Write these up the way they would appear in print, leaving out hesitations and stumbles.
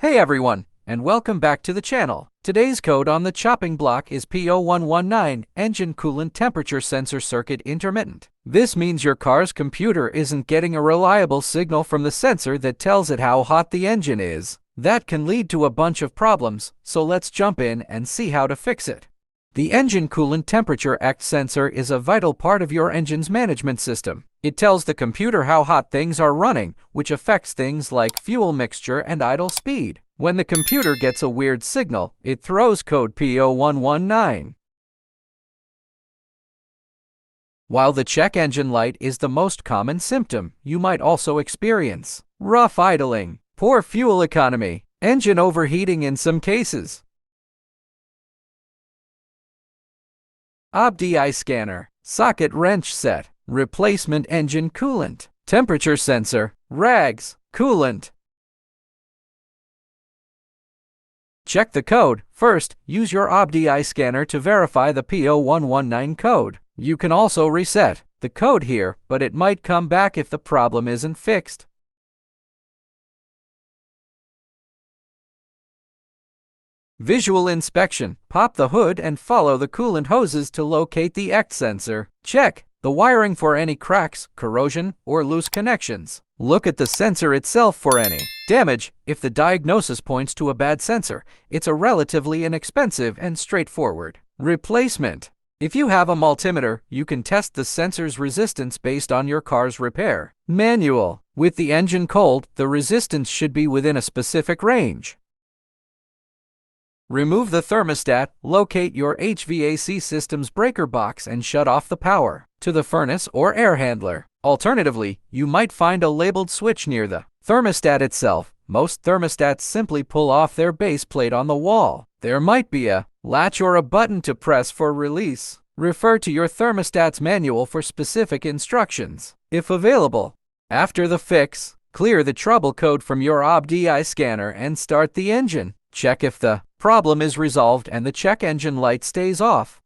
Hey everyone, and welcome back to the channel. Today's code on the chopping block is P0119, engine coolant temperature sensor circuit intermittent. This means your car's computer isn't getting a reliable signal from the sensor that tells it how hot the engine is. That can lead to a bunch of problems, so let's jump in and see how to fix it. The engine coolant temperature sensor is a vital part of your engine's management system. It tells the computer how hot things are running, which affects things like fuel mixture and idle speed. When the computer gets a weird signal, it throws code P0119. While the check engine light is the most common symptom, you might also experience rough idling, poor fuel economy, engine overheating in some cases. OBDI scanner, socket wrench set, replacement engine coolant, temperature sensor, rags, coolant. Check the code. First, use your OBDI scanner to verify the P0119 code. You can also reset the code here, but it might come back if the problem isn't fixed. Visual inspection. Pop the hood and follow the coolant hoses to locate the sensor. Check the wiring for any cracks, corrosion, or loose connections. Look at the sensor itself for any damage. If the diagnosis points to a bad sensor, it's a relatively inexpensive and straightforward replacement. If you have a multimeter, you can test the sensor's resistance based on your car's repair manual. With the engine cold, the resistance should be within a specific range. Remove the thermostat, locate your HVAC system's breaker box and shut off the power to the furnace or air handler. Alternatively, you might find a labeled switch near the thermostat itself. Most thermostats simply pull off their base plate on the wall. There might be a latch or a button to press for release. Refer to your thermostat's manual for specific instructions, if available. After the fix, clear the trouble code from your OBDI scanner and start the engine. Check if the problem is resolved and the check engine light stays off.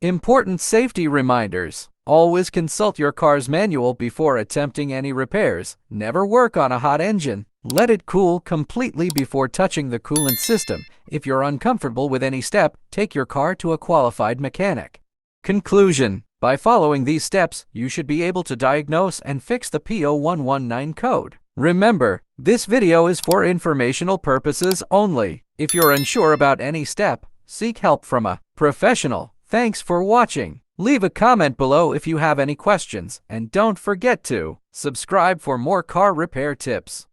Important safety reminders. Always consult your car's manual before attempting any repairs. Never work on a hot engine. Let it cool completely before touching the coolant system. If you're uncomfortable with any step, take your car to a qualified mechanic. Conclusion. By following these steps, you should be able to diagnose and fix the P0119 code. Remember, this video is for informational purposes only. If you're unsure about any step, seek help from a professional. Thanks for watching. Leave a comment below if you have any questions, and don't forget to subscribe for more car repair tips.